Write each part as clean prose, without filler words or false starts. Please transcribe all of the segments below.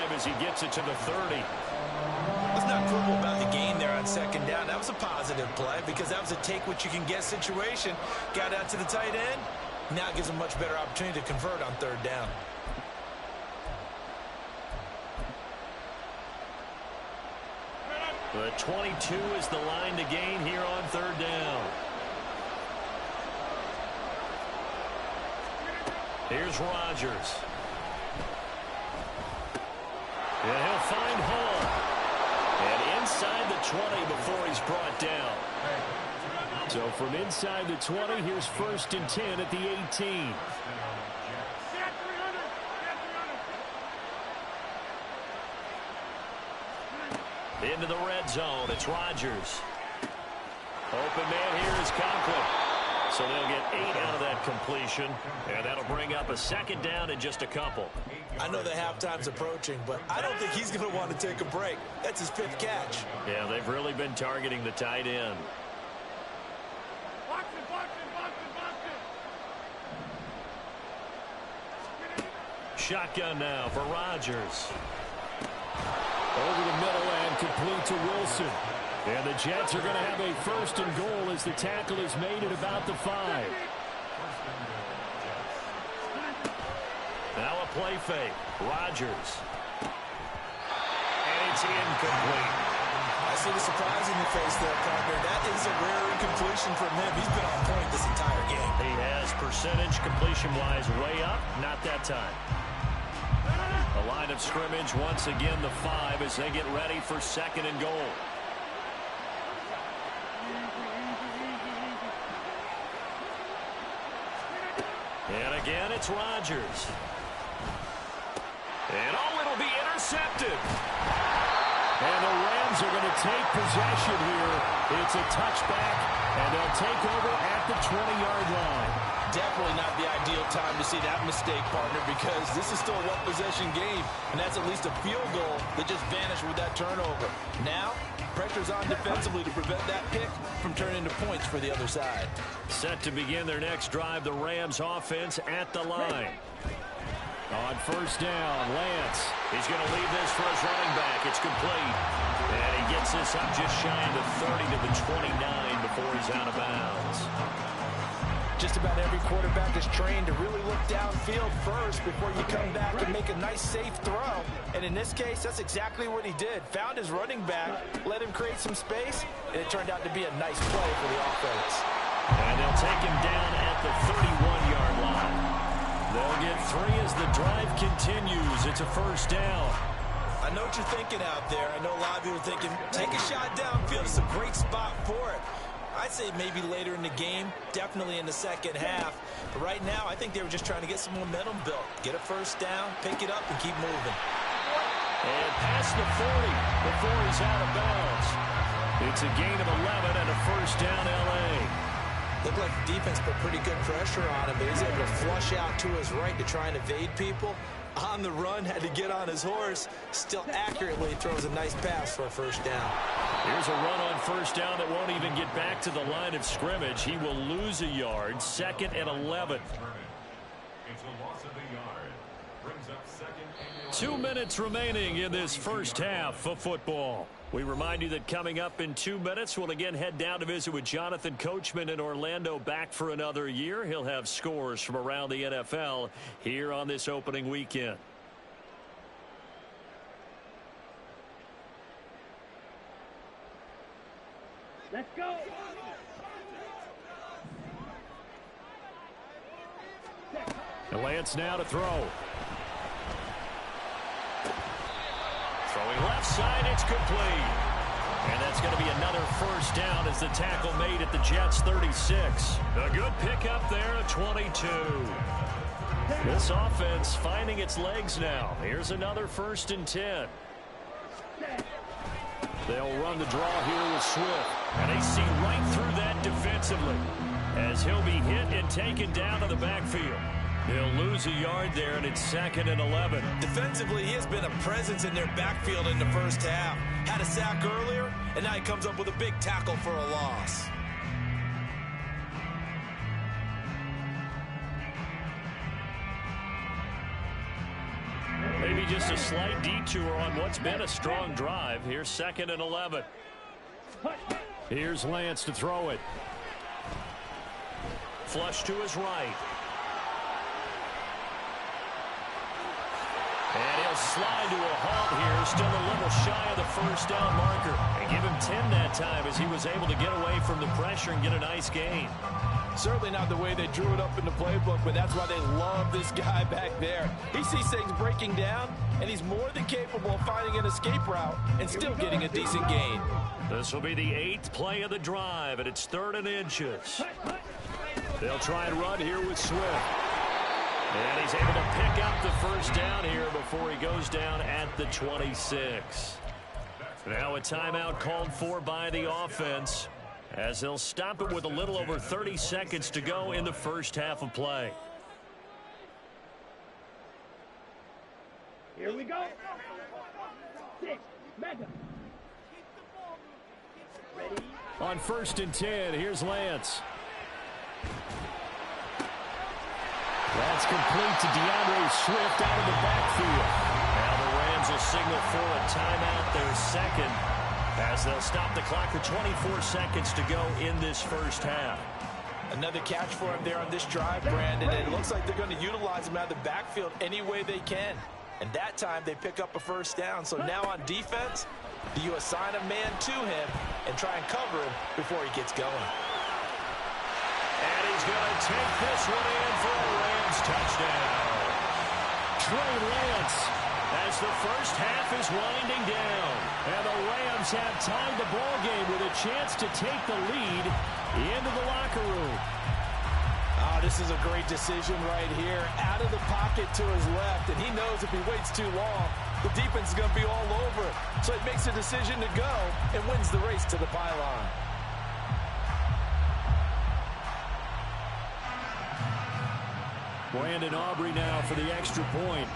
drive as he gets it to the 30. Let's not quibble about the gain there on second down. That was a positive play because that was a take-what-you-can-get situation. Got out to the tight end. Now it gives him a much better opportunity to convert on third down. The 22 is the line to gain here on third down. Here's Rodgers. And he'll find Hall. And inside the 20 before he's brought down. So from inside the 20, here's 1st and 10 at the 18. Into the red zone. It's Rodgers. Open man here is Conklin. So they'll get 8 out of that completion. And that'll bring up a 2nd down and just a couple. I know the halftime's approaching, but I don't think he's going to want to take a break. That's his 5th catch. Yeah, they've really been targeting the tight end. Shotgun now for Rodgers. Over the middle and complete to Wilson. And the Jets are going to have a 1st and goal as the tackle is made at about the 5. Now a play fake. Rodgers. And it's incomplete. I see the surprise in your face there, partner. That is a rare incompletion from him. He's been on point this entire game. He has percentage completion-wise way up. Not that time. The line of scrimmage, once again, the 5 as they get ready for 2nd and goal. And again, it's Rodgers. And it'll be intercepted. And the Rams are going to take possession here. It's a touchback, and they'll take over at the 20-yard line. Definitely not the ideal time to see that mistake, partner, because this is still a one-possession game, and that's at least a field goal that just vanished with that turnover. Now, pressure's on defensively to prevent that pick from turning into points for the other side. Set to begin their next drive, the Rams offense at the line. On 1st down, Lance. He's going to leave this for his running back. It's complete. And he gets this up just shy of the 30 to the 29 before he's out of bounds. Just about every quarterback is trained to really look downfield first before you come back and make a nice, safe throw. And in this case, that's exactly what he did. Found his running back, let him create some space, and it turned out to be a nice play for the offense. And they'll take him down at the 31-yard line. They'll get 3 as the drive continues. It's a 1st down. I know what you're thinking out there. I know a lot of you are thinking, take a shot downfield. It's a great spot for it. I'd say maybe later in the game, definitely in the second half. But right now, I think they were just trying to get some momentum built. Get a 1st down, pick it up, and keep moving. And past the 40 before he's out of bounds. It's a gain of 11 and a 1st down, L.A. Looked like the defense put pretty good pressure on him, but he's able to flush out to his right to try and evade people. On the run, had to get on his horse. Still accurately throws a nice pass for a 1st down. Here's a run on 1st down that won't even get back to the line of scrimmage. He will lose a yard. 2nd and 11. It's a loss of a yard. Brings up 2nd and 2 minutes remaining in this 1st half of football. We remind you that coming up in 2 minutes, we'll again head down to visit with Jonathan Coachman in Orlando, back for another year. He'll have scores from around the NFL here on this opening weekend. Let's go. And Lance now to throw. Throwing left side, it's complete. And that's going to be another 1st down as the tackle made at the Jets' 36. A good pickup there at 22. This offense finding its legs now. Here's another 1st and 10. They'll run the draw here with Swift. And they see right through that defensively as he'll be hit and taken down to the backfield. He'll lose a yard there, and it's 2nd and 11. Defensively, he has been a presence in their backfield in the 1st half. Had a sack earlier, and now he comes up with a big tackle for a loss. Maybe Maybe just a slight detour on what's been a strong drive. Here's 2nd and 11. Here's Lance to throw it. Flush to his right. And he'll slide to a halt here, still a little shy of the first down marker. And give him 10 that time as he was able to get away from the pressure and get a nice gain. Certainly not the way they drew it up in the playbook, but that's why they love this guy back there. He sees things breaking down, and he's more than capable of finding an escape route and still getting a decent gain. This will be the 8th play of the drive, and it's 3rd and inches. They'll try and run here with Swift. And he's able to pick up the first down here before he goes down at the 26. Now a timeout called for by the offense, as they'll stop it with a little over 30 seconds to go in the first half of play. Here we go. 6, Madden. Ready? On 1st and 10, here's Lance. That's complete to DeAndre Swift out of the backfield. Now the Rams will signal for a timeout, their 2nd, as they'll stop the clock with 24 seconds to go in this first half. Another catch for him there on this drive, Brandon, and it looks like they're going to utilize him out of the backfield any way they can. And that time they pick up a first down. So now on defense, do you assign a man to him and try and cover him before he gets going? And he's going to take this one in for a Rams touchdown. Trey Lance, as the first half is winding down. And the Rams have tied the ball game with a chance to take the lead into the locker room. Oh, this is a great decision right here. Out of the pocket to his left, and he knows if he waits too long, the defense is going to be all over it. So he makes a decision to go and wins the race to the pylon. Brandon Aubrey now for the extra point.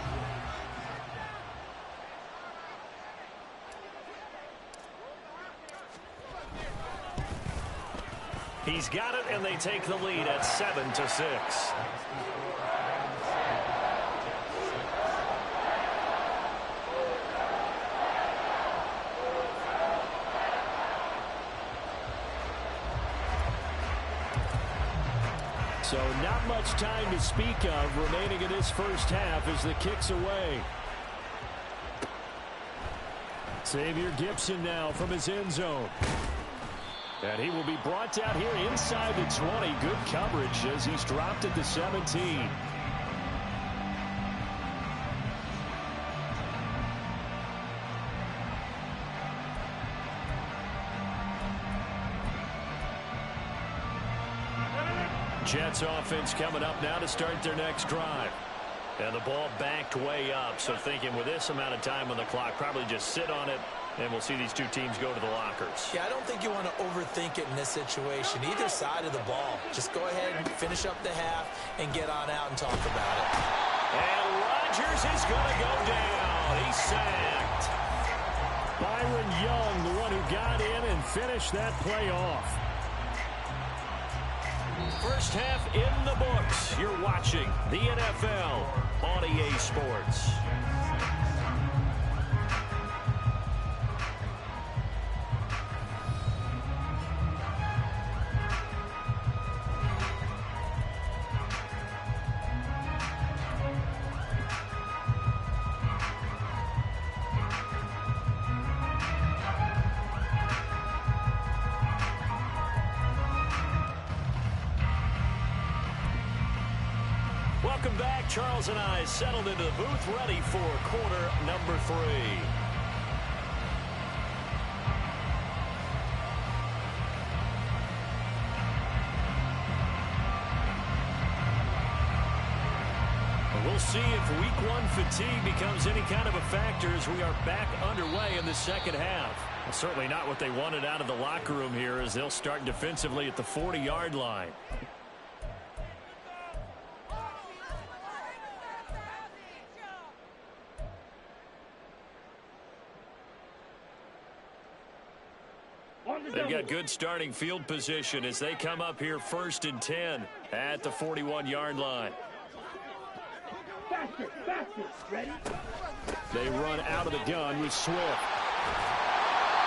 He's got it, and they take the lead at 7-6. So not much time to speak of remaining in this first half as the kick's away. Xavier Gipson now from his end zone. And he will be brought down here inside the 20. Good coverage as he's dropped at the 17. Jets offense coming up now to start their next drive. And the ball backed way up. So thinking with this amount of time on the clock, probably just sit on it. And we'll see these two teams go to the lockers. Yeah, I don't think you want to overthink it in this situation. Either side of the ball. Just go ahead and finish up the half and get on out and talk about it. And Rodgers is going to go down. He's sacked. Byron Young, the one who got in and finished that play off. First half in the books. You're watching the NFL on EA Sports. Welcome back. Charles and I settled into the booth, ready for quarter number 3. We'll see if week 1 fatigue becomes any kind of a factor as we are back underway in the second half. Well, certainly not what they wanted out of the locker room here as they'll start defensively at the 40-yard line. They've got good starting field position as they come up here 1st and 10 at the 41-yard line. Faster, faster. Ready? They run out of the gun with Swift.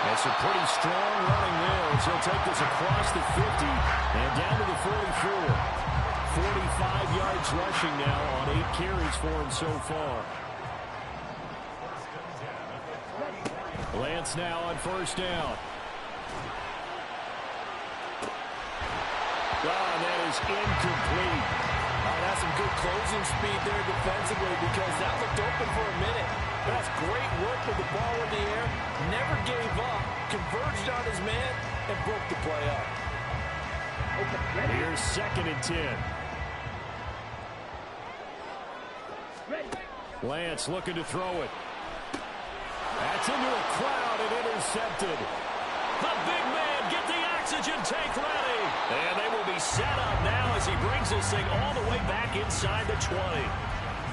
That's a pretty strong running there as he'll take this across the 50 and down to the 44. 45 yards rushing now on 8 carries for him so far. Lance now on first down. Oh, that is incomplete. That's some good closing speed there defensively because that looked open for a minute. That's great work with the ball in the air. Never gave up, converged on his man, and broke the play up. Here's 2nd and 10. Lance looking to throw it. That's into a crowd and intercepted. The big man, get the oxygen tank ready. And they will be set up now as he brings this thing all the way back inside the 20.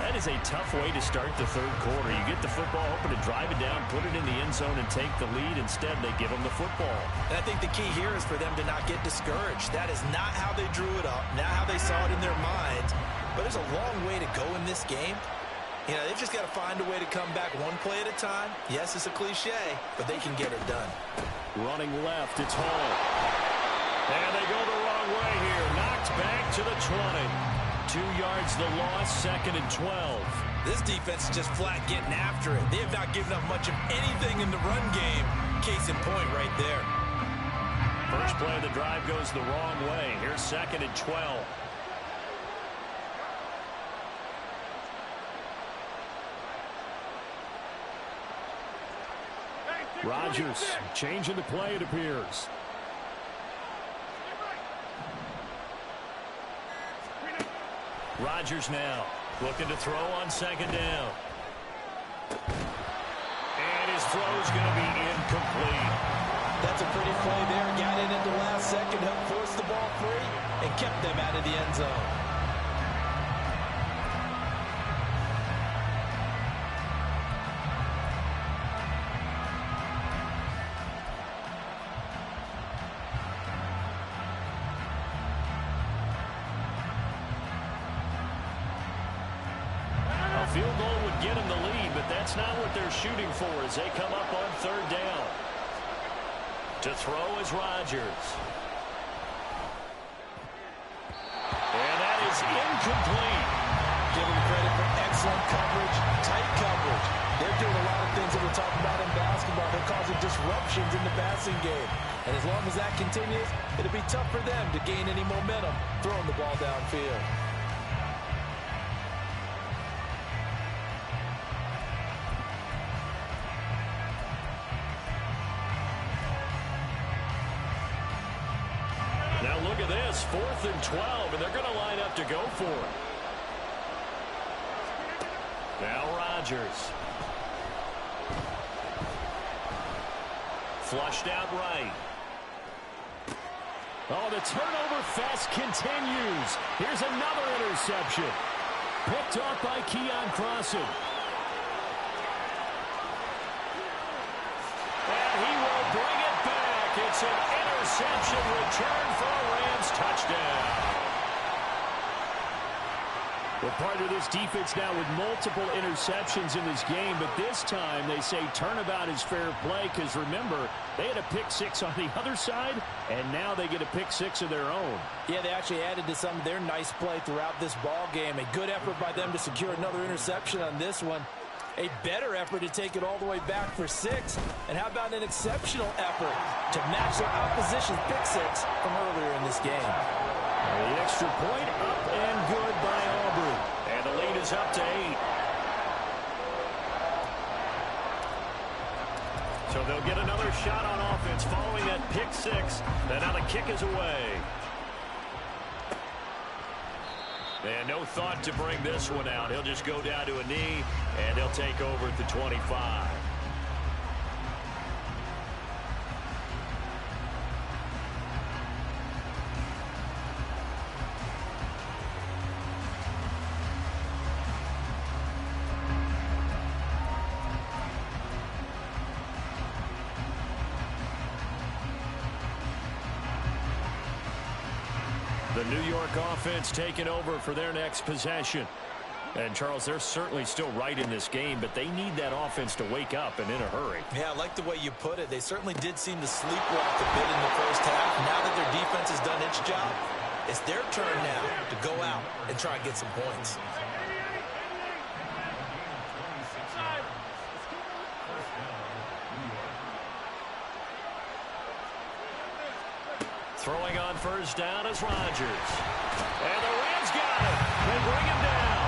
That is a tough way to start the third quarter. You get the football, hoping to drive it down, put it in the end zone, and take the lead. Instead, they give them the football. And I think the key here is for them to not get discouraged. That is not how they drew it up, not how they saw it in their minds. But there's a long way to go in this game. You know, they've just got to find a way to come back one play at a time. Yes, it's a cliche, but they can get it done. Running left, it's Hall. And they go the wrong way here. Knocked back to the 20. 2 yards the loss, 2nd and 12. This defense is just flat getting after it. They have not given up much of anything in the run game. Case in point right there. First play of the drive goes the wrong way. Here's 2nd and 12. Rodgers changing the play, it appears. Rodgers now looking to throw on 2nd down. And his throw is going to be incomplete. That's a pretty play there. Got in at the last second, helped force the ball free, and kept them out of the end zone. Field goal would get him the lead, but that's not what they're shooting for as they come up on 3rd down. To throw is Rodgers. And that is incomplete. Give him credit for excellent coverage, tight coverage. They're doing a lot of things that we're talking about in basketball. They're causing disruptions in the passing game. And as long as that continues, it'll be tough for them to gain any momentum throwing the ball downfield. Now look at this, 4th and 12, and they're going to line up to go for it. Now Rodgers. Flushed out right. Oh, the turnover fest continues. Here's another interception. Picked off by Keon Crossan. And he will bring it back. It's an interception return for a Rams touchdown. Well, part of this defense now with multiple interceptions in this game, but this time they say turnabout is fair play because, remember, they had a pick-6 on the other side, and now they get a pick-6 of their own. Yeah, they actually added to some of their nice play throughout this ball game. A good effort by them to secure another interception on this one. A better effort to take it all the way back for 6. And how about an exceptional effort to match their opposition's pick-6 from earlier in this game. The extra point up and good by Aubrey. And the lead is up to 8. So they'll get another shot on offense following that pick-6. And now the kick is away. And no thought to bring this one out. He'll just go down to a knee, and he'll take over at the 25. The New York offense taking over for their next possession. And, Charles, they're certainly still right in this game, but they need that offense to wake up and in a hurry. Yeah, I like the way you put it. They certainly did seem to sleepwalk a bit in the first half. Now that their defense has done its job, it's their turn now to go out and try and get some points. Throwing on first down is Rodgers. And the Rams got it. They bring him down.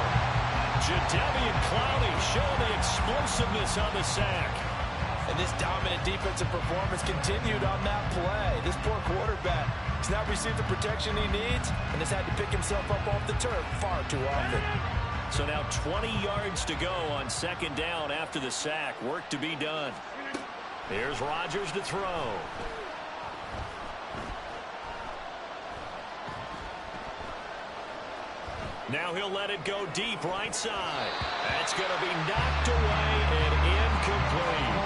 Jadeveon Clowney showing the explosiveness on the sack. And this dominant defensive performance continued on that play. This poor quarterback has not received the protection he needs and has had to pick himself up off the turf far too often. So now 20 yards to go on second down after the sack. Work to be done. Here's Rodgers to throw. Now he'll let it go deep right side. That's going to be knocked away and incomplete.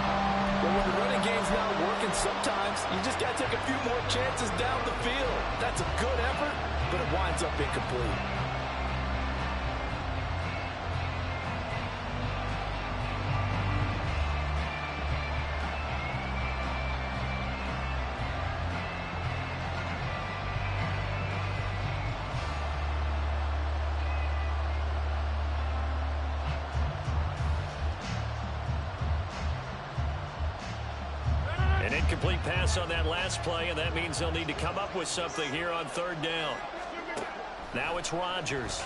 Well, when the running game's not working, sometimes you just got to take a few more chances down the field. That's a good effort, but it winds up incomplete. An incomplete pass on that last play, and that means they'll need to come up with something here on third down. Now it's Rodgers.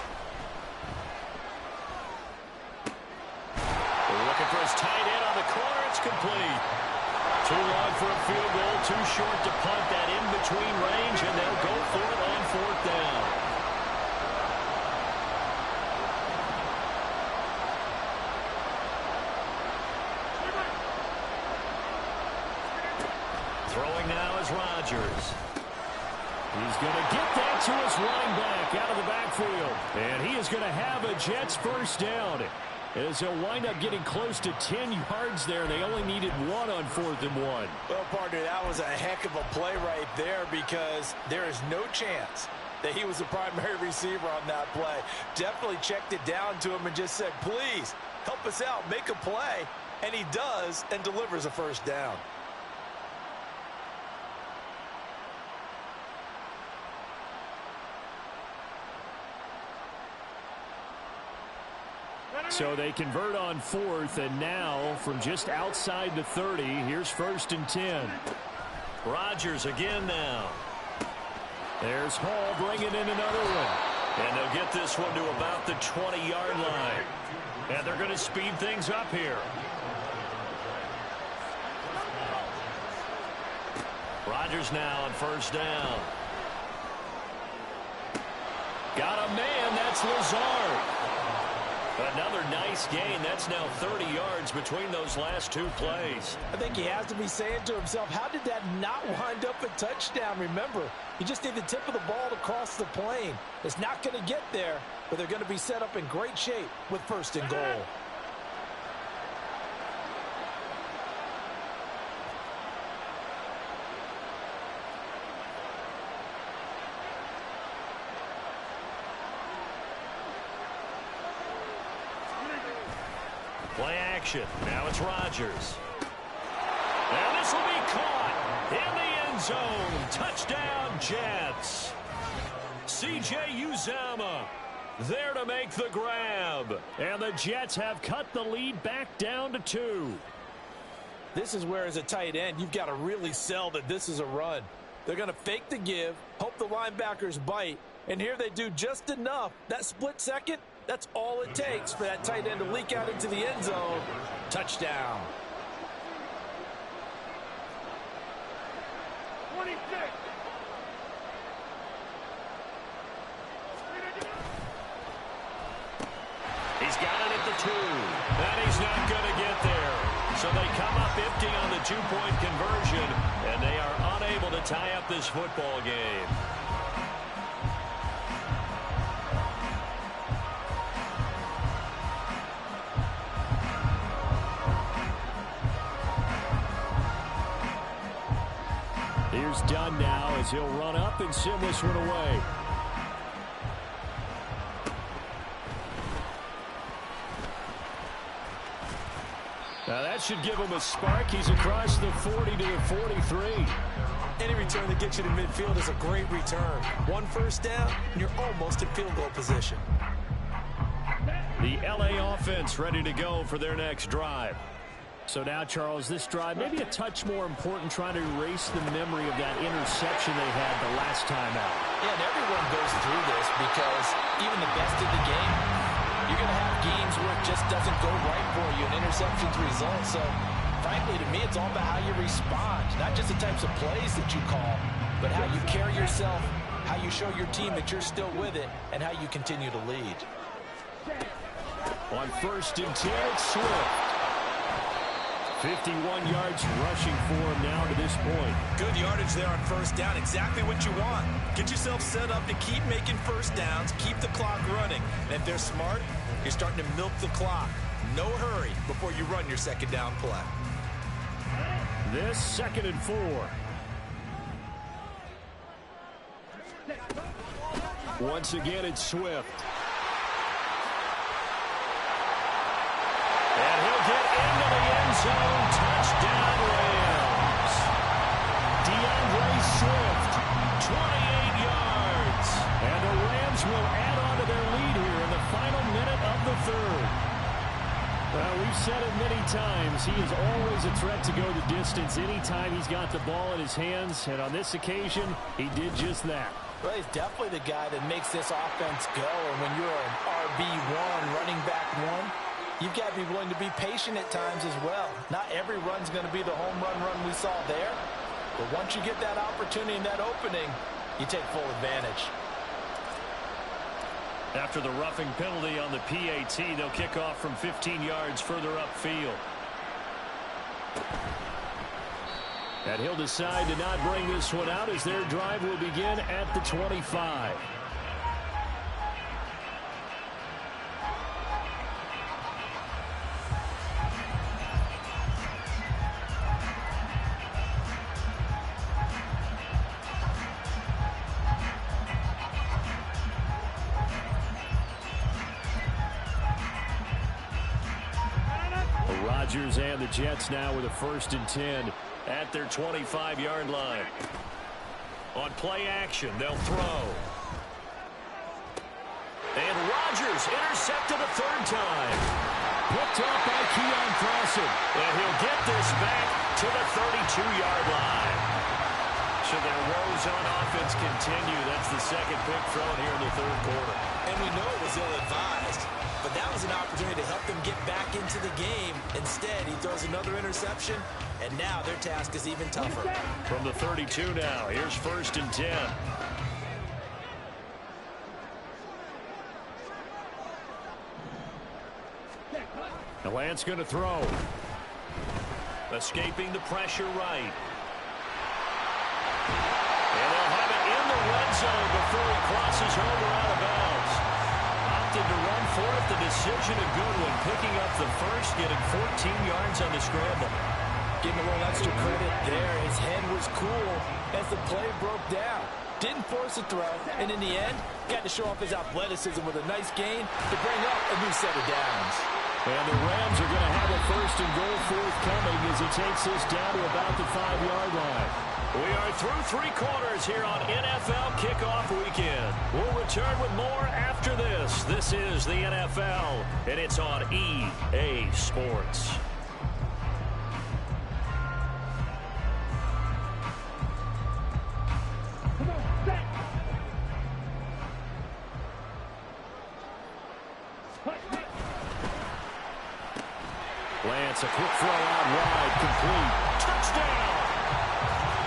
Looking for his tight end on the corner. It's complete. Too long for a field goal, too short to punt that in between range, and they'll go for it on fourth down. Throwing now is Rodgers. He's going to get that to his running back out of the backfield. And he is going to have a Jets first down, as he'll wind up getting close to 10 yards there. They only needed one on 4th and 1. Well, partner, that was a heck of a play right there because there is no chance that he was the primary receiver on that play. Definitely checked it down to him and just said, please, help us out, make a play. And he does and delivers a first down. So they convert on 4th, and now from just outside the 30, here's 1st and 10. Rodgers again now. There's Hall bringing in another one. And they'll get this one to about the 20-yard line. And they're going to speed things up here. Rodgers now on first down. Got a man, that's Lazard. Another nice gain. That's now 30 yards between those last two plays. I think he has to be saying to himself, how did that not wind up a touchdown? Remember, you just need the tip of the ball to cross the plane. It's not going to get there, but they're going to be set up in great shape with 1st and goal. Play action. Now it's Rodgers. And this will be caught in the end zone. Touchdown, Jets. C.J. Uzomah there to make the grab. And the Jets have cut the lead back down to 2. This is where, as a tight end, you've got to really sell that this is a run. They're going to fake the give, hope the linebackers bite, and here they do just enough. That split second, that's all it takes for that tight end to leak out into the end zone. Touchdown. 26. He's got it at the 2. And he's not going to get there. So they come up empty on the 2-point conversion, and they are unable to tie up this football game. Here's Dunn now as he'll run up and send this one away. that should give him a spark. He's across the 40 to the 43. Any return that gets you to midfield is a great return. One first down, and you're almost in field goal position. The LA offense ready to go for their next drive. So now, Charles, this drive maybe a touch more important, trying to erase the memory of that interception they had the last time out. Yeah, and everyone goes through this because even the best of the game, you're going to have games where it just doesn't go right for you, and interceptions result. So, frankly, to me, it's all about how you respond, not just the types of plays that you call, but how you carry yourself, how you show your team that you're still with it, and how you continue to lead. On 1st and 10, it's Swift. 51 yards rushing for him now to this point. Good yardage there on first down. Exactly what you want. Get yourself set up to keep making first downs, keep the clock running. And if they're smart, you're starting to milk the clock. No hurry before you run your second down play. This 2nd and 4. Once again, it's Swift. And he'll get into the end zone. Touchdown, Rams. DeAndre Swift, 28 yards. And the Rams will add on to their lead here in the final minute of the 3rd. Well, we've said it many times. He is always a threat to go the distance anytime he's got the ball in his hands. And on this occasion, he did just that. Well, he's definitely the guy that makes this offense go. And when you're an RB1, running back one, you've got to be willing to be patient at times as well. Not every run's going to be the home run we saw there. But once you get that opportunity and that opening, you take full advantage. After the roughing penalty on the PAT, they'll kick off from 15 yards further upfield. And he'll decide to not bring this one out as their drive will begin at the 25. Rodgers and the Jets now with a 1st and 10 at their 25-yard line. On play action, they'll throw. And Rodgers intercepted a 3rd time. Picked up by Keon Carson. And he'll get this back to the 32-yard line. So their woes on offense continue. That's the 2nd pick thrown here in the 3rd quarter. And we know it was ill-advised. But that was an opportunity to help them get back into the game. Instead, he throws another interception, and now their task is even tougher. From the 32 now, here's 1st and 10. The Lance going to throw. Escaping the pressure right. And they'll have it in the red zone before he crosses over out of bounds. Opted to run for it. The decision a good one. Picking up the 1st, getting 14 yards on the scramble. Give him a little extra credit there. His head was cool as the play broke down. Didn't force a throw, and in the end, got to show off his athleticism with a nice gain to bring up a new set of downs. And the Rams are going to have a 1st and goal forthcoming as he takes this down to about the 5-yard line. We are through 3 quarters here on NFL Kickoff Weekend. We'll return with more after this. This is the NFL, and it's on EA Sports. Lance, a quick throw out wide, complete. Touchdown!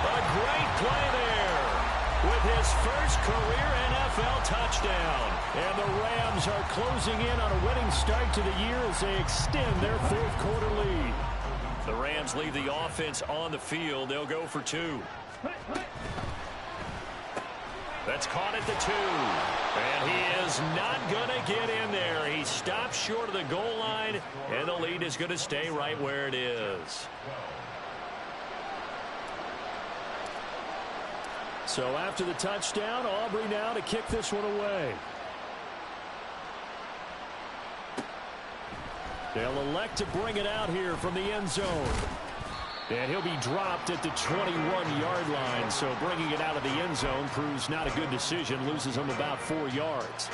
A great play there with his first career NFL touchdown. And the Rams are closing in on a winning start to the year as they extend their 4th quarter lead. The Rams leave the offense on the field. They'll go for 2. That's caught at the 2. And he is not going to get in there. He stops short of the goal line, and the lead is going to stay right where it is. So after the touchdown, Aubrey now to kick this one away. They'll elect to bring it out here from the end zone. And he'll be dropped at the 21-yard line, so bringing it out of the end zone proves not a good decision, loses him about 4 yards.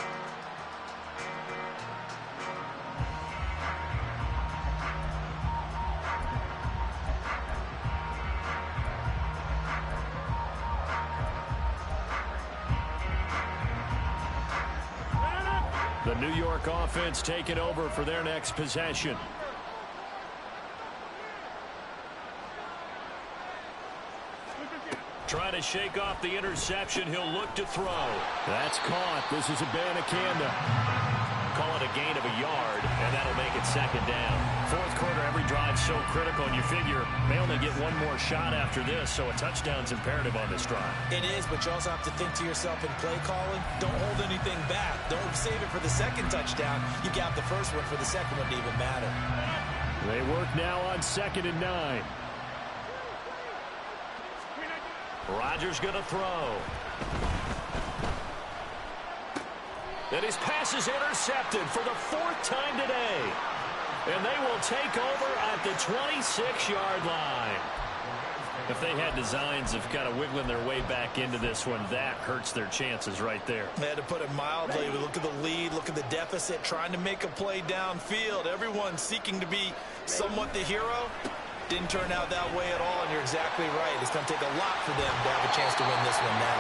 The New York offense taking over for their next possession. Trying to shake off the interception. He'll look to throw. That's caught. This is Abanikanda. Call it a gain of a yard, and that'll make it second down. Fourth quarter, every drive's so critical, and you figure they only get one more shot after this, so a touchdown's imperative on this drive. It is, but you also have to think to yourself in play calling, don't hold anything back. Don't save it for the second touchdown. You got the first one for the second one to even matter. They work now on 2nd and 9. Rodgers going to throw. And his pass is intercepted for the 4th time today. And they will take over at the 26-yard line. If they had designs of kind of wiggling their way back into this one, that hurts their chances right there. They had to put it mildly. Look at the lead, look at the deficit, trying to make a play downfield. Everyone seeking to be somewhat the hero. Didn't turn out that way at all, and you're exactly right. It's going to take a lot for them to have a chance to win this one now.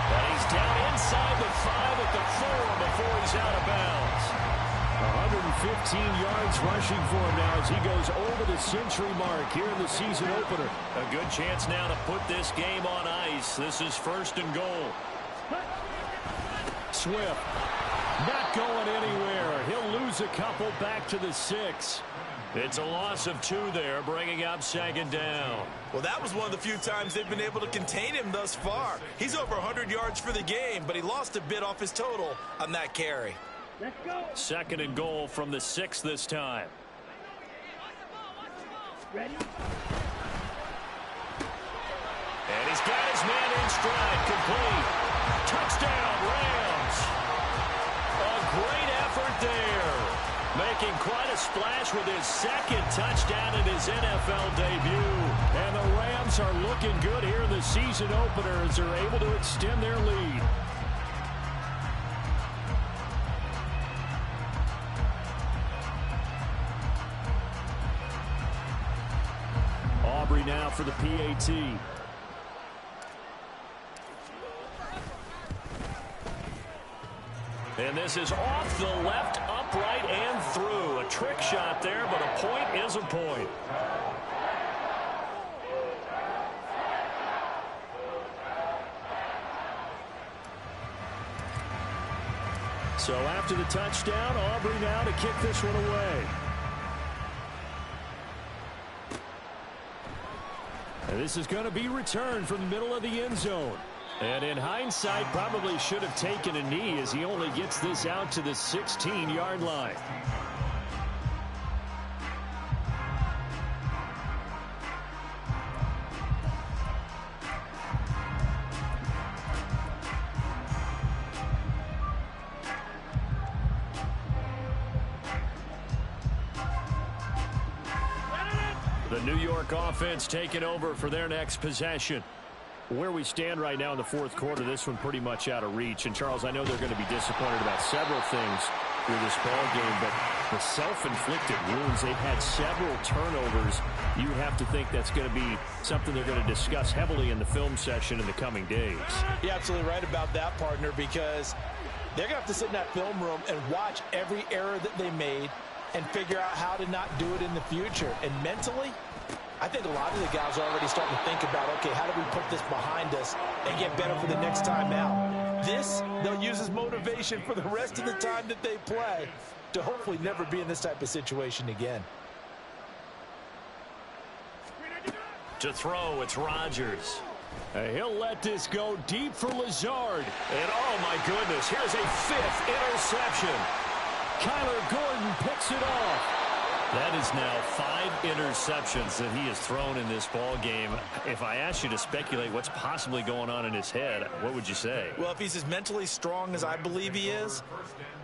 And he's down inside the 5 at the 4 before he's out of bounds. 115 yards rushing for him now as he goes over the century mark here in the season opener. A good chance now to put this game on ice. This is 1st and goal. Swift not going anywhere. He'll lose a couple back to the 6. It's a loss of 2 there, bringing up 2nd down. Well, that was one of the few times they've been able to contain him thus far. He's over 100 yards for the game, but he lost a bit off his total on that carry. Let's go. 2nd and goal from the 6 this time. Ready? And he's got his man in stride, complete. Touchdown, Rams. A great effort there. Making quite a splash with his 2nd touchdown in his NFL debut. And the Rams are looking good here in the season opener as they're able to extend their lead. Aubrey now for the PAT. And this is off the left, upright, and through. A trick shot there, but a point is a point. So after the touchdown, Aubrey now to kick this one away. And this is going to be returned from the middle of the end zone. And in hindsight, probably should have taken a knee as he only gets this out to the 16-yard line. The New York offense taking over for their next possession. Where we stand right now in the 4th quarter, this one pretty much out of reach. And, Charles, I know they're going to be disappointed about several things with this ball game, but the self-inflicted wounds, they've had several turnovers. You have to think that's going to be something they're going to discuss heavily in the film session in the coming days. You're absolutely right about that, partner, because they're going to have to sit in that film room and watch every error that they made and figure out how to not do it in the future. And mentally, I think a lot of the guys are already starting to think about, okay, how do we put this behind us and get better for the next time out? This, they'll use as motivation for the rest of the time that they play to hopefully never be in this type of situation again. To throw, it's Rodgers. He'll let this go deep for Lazard. And, oh, my goodness, here's a 5th interception. Kyler Gordon picks it off. That is now 5 interceptions that he has thrown in this ball game. If I asked you to speculate what's possibly going on in his head, what would you say? Well, if he's as mentally strong as I believe he is,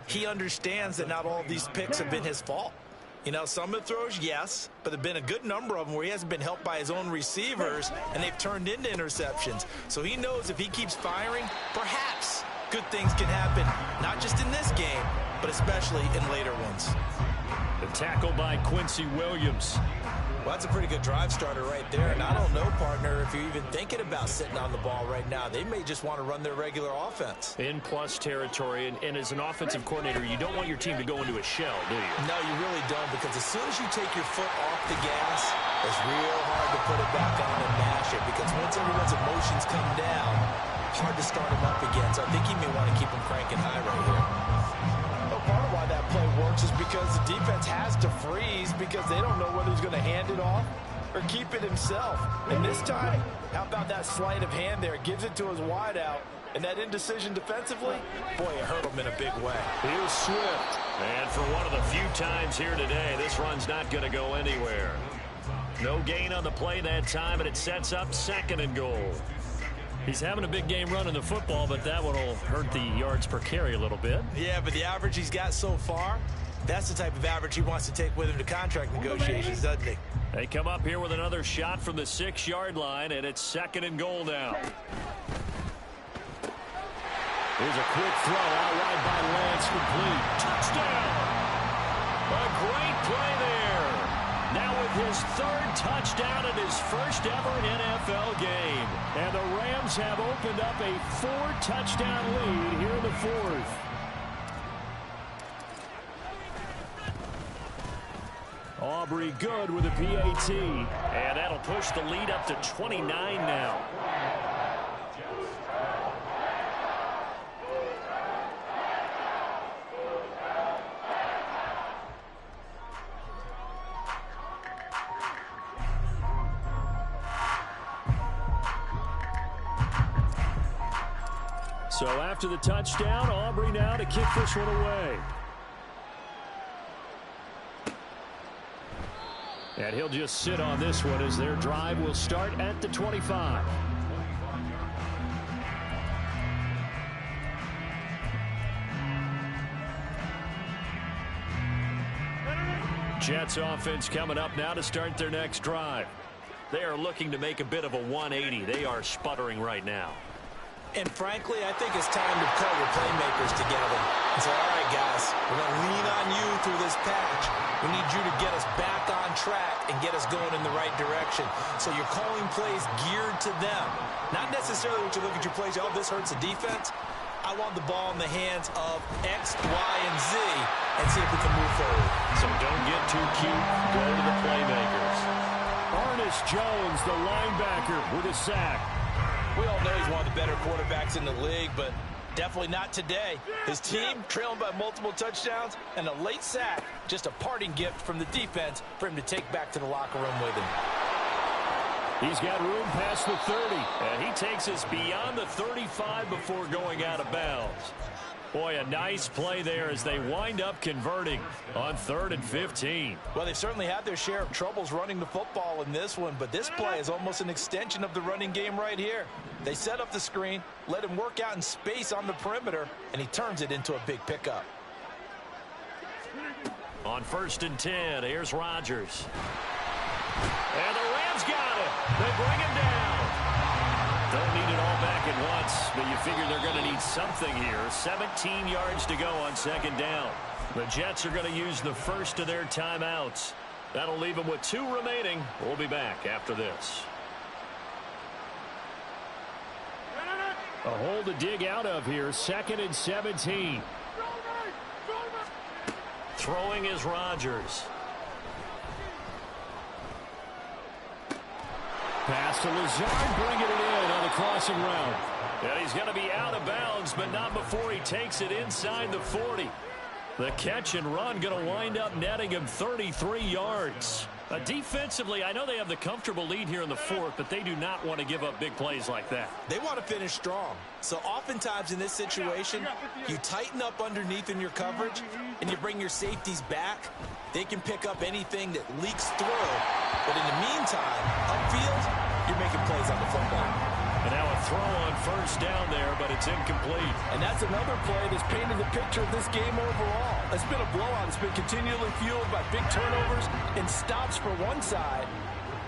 he understands that not all of these picks have been his fault. You know, some of the throws, yes, but there have been a good number of them where he hasn't been helped by his own receivers, and they've turned into interceptions. So he knows if he keeps firing, perhaps good things can happen, not just in this game, but especially in later ones. The tackle by Quincy Williams. Well, that's a pretty good drive starter right there. And I don't know, partner, if you're even thinking about sitting on the ball right now. They may just want to run their regular offense. In plus territory, and as an offensive coordinator, you don't want your team to go into a shell, do you? No, you really don't, because as soon as you take your foot off the gas, it's real hard to put it back on and mash it, because once everyone's emotions come down, it's hard to start them up again. So I think he may want to keep them cranking high right here. Part of why that play works is because the defense has to freeze because they don't know whether he's going to hand it off or keep it himself. And this time, how about that sleight of hand there? Gives it to his wideout. And that indecision defensively, boy, it hurt him in a big way. Here's Swift. And for one of the few times here today, this run's not going to go anywhere. No gain on the play that time, and it sets up 2nd and goal. He's having a big game running the football, but that one will hurt the yards per carry a little bit. Yeah, but the average he's got so far, that's the type of average he wants to take with him to contract negotiations, doesn't he? They come up here with another shot from the 6-yard line, and it's 2nd and goal now. Here's a quick throw out wide by Lance, complete. Touchdown! A great play there. Now with his 3rd touchdown in his first ever NFL game. And the Rams have opened up a 4-touchdown lead here in the 4th. Aubrey good with a PAT. And that'll push the lead up to 29 now. So after the touchdown, Aubrey now to kick this one away. And he'll just sit on this one as their drive will start at the 25. Jets offense coming up now to start their next drive. They are looking to make a bit of a 180. They are sputtering right now. And frankly, I think it's time to call your playmakers together and say, all right, guys, we're going to lean on you through this patch. We need you to get us back on track and get us going in the right direction. So you're calling plays geared to them. Not necessarily what you look at your plays, oh, this hurts the defense. I want the ball in the hands of X, Y, and Z and see if we can move forward. So don't get too cute. Go to the playmakers. Ernest Jones, the linebacker, with a sack. We all know he's one of the better quarterbacks in the league, but definitely not today. His team trailing by multiple touchdowns and a late sack, just a parting gift from the defense for him to take back to the locker room with him. He's got room past the 30, and he takes us beyond the 35 before going out of bounds. Boy, a nice play there as they wind up converting on 3rd and 15. Well, they've certainly had their share of troubles running the football in this one, but this play is almost an extension of the running game right here. They set up the screen, let him work out in space on the perimeter, and he turns it into a big pickup. On 1st and 10, here's Rodgers. And the Rams got it. They bring him down. Don't need it all back at once, but you figure they're going to need something here. 17 yards to go on 2nd down. The Jets are going to use the first of their timeouts. That'll leave them with 2 remaining. We'll be back after this. A hole to dig out of here. 2nd and 17. Throwing is Rodgers. Pass to Lazard, bringing it in on the crossing route. And he's going to be out of bounds, but not before he takes it inside the 40. The catch and run going to wind up netting him 33 yards. Defensively, I know they have the comfortable lead here in the 4th, but they do not want to give up big plays like that. They want to finish strong. So oftentimes in this situation, you tighten up underneath in your coverage, and you bring your safeties back. They can pick up anything that leaks through. But in the meantime, upfield, you're making plays on the football. And now a throw on first down there, but it's incomplete. And that's another play that's painted the picture of this game overall. It's been a blowout. It's been continually fueled by big turnovers and stops for one side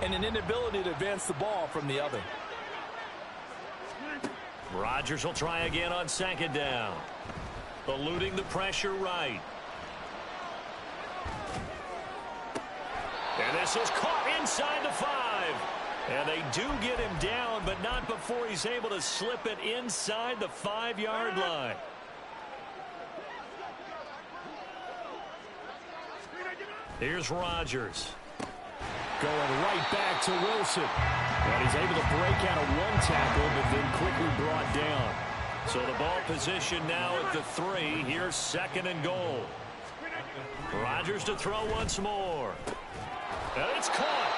and an inability to advance the ball from the other. Rodgers will try again on second down. Eluding the pressure right. And this is caught inside the 5. And they do get him down, but not before he's able to slip it inside the 5-yard line. Here's Rodgers. Going right back to Wilson. And he's able to break out of one tackle, but then quickly brought down. So the ball position now at the 3. Here's second and goal. Rodgers to throw once more. And it's caught.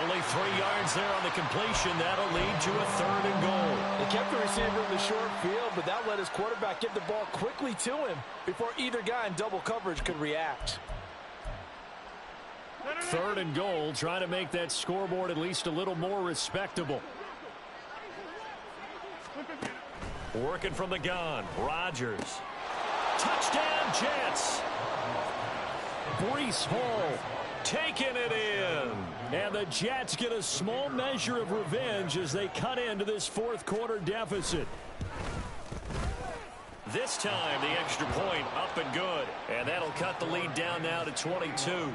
Only 3 yards there on the completion. That'll lead to a third and goal. They kept the receiver in the short field, but that let his quarterback get the ball quickly to him before either guy in double coverage could react. Third and goal, trying to make that scoreboard at least a little more respectable. Working from the gun, Rodgers. Touchdown, Jets. Breece Hall Taking it in. And the Jets get a small measure of revenge as they cut into this fourth quarter deficit. This time, the extra point up and good. And that'll cut the lead down now to 22.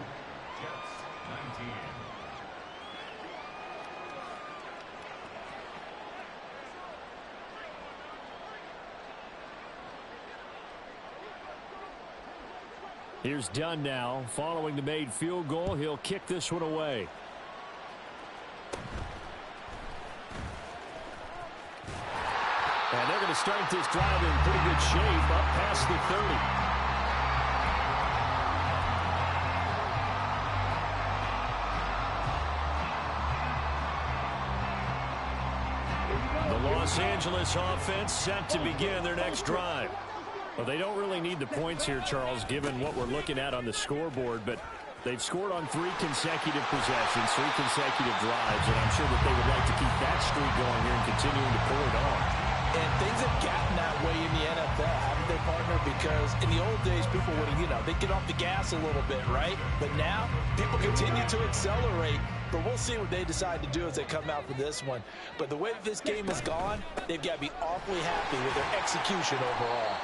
Here's Dunn now. Following the made field goal, he'll kick this one away. And they're going to start this drive in pretty good shape up past the 30. The Los Angeles offense set to begin their next drive. Well, they don't really need the points here, Charles, given what we're looking at on the scoreboard, but they've scored on 3 consecutive possessions, 3 consecutive drives, and I'm sure that they would like to keep that streak going here and continuing to pull it on. And things have gotten that way in the NFL, haven't they, partner? Because in the old days, people would, they'd get off the gas a little bit, right? But now, people continue to accelerate. But we'll see what they decide to do as they come out for this one. But the way that this game has gone, they've got to be awfully happy with their execution overall.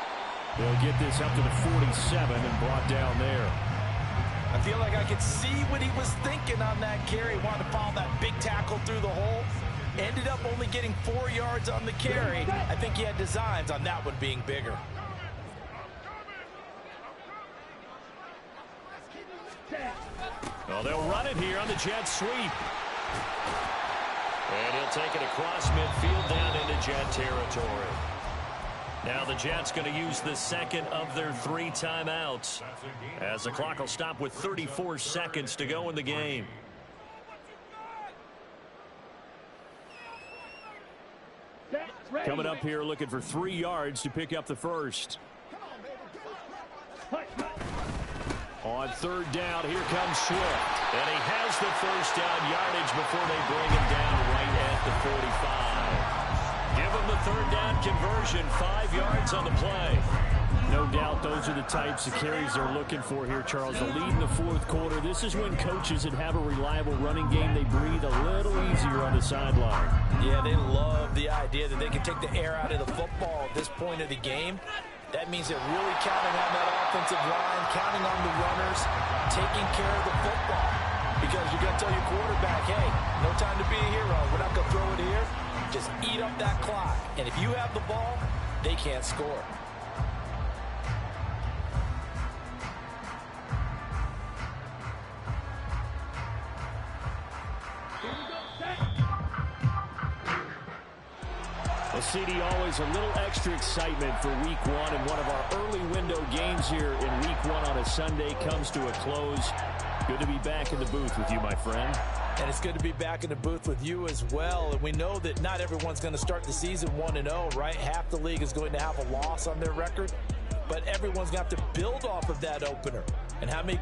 They'll get this up to the 47 and brought down there. I feel like I could see what he was thinking on that carry. Wanted to follow that big tackle through the hole. Ended up only getting 4 yards on the carry. I think he had designs on that one being bigger. Well, they'll run it here on the jet sweep. And he'll take it across midfield down into Jet territory. Now the Jets going to use the second of their 3 timeouts as the clock will stop with 34 seconds to go in the game. Coming up here looking for 3 yards to pick up the first. On third down, here comes Swift. And he has the first down yardage before they bring him down right at the 45. Give him the third down conversion, 5 yards on the play. No doubt those are the types of carries they're looking for here, Charles. The lead in the fourth quarter. This is when coaches that have a reliable running game, they breathe a little easier on the sideline. Yeah, they love the idea that they can take the air out of the football at this point of the game. That means they're really counting on that offensive line, counting on the runners, taking care of the football. Because you're going to tell your quarterback, hey, no time to be a hero. We're not going to throw it here. Just eat up that clock. And if you have the ball, they can't score. Well, CD, always a little extra excitement for week 1, and one of our early window games here in week 1 on a Sunday comes to a close. Good to be back in the booth with you, my friend. And it's good to be back in the booth with you as well. And we know that not everyone's going to start the season 1-0, right? Half the league is going to have a loss on their record. But everyone's going to have to build off of that opener. And how many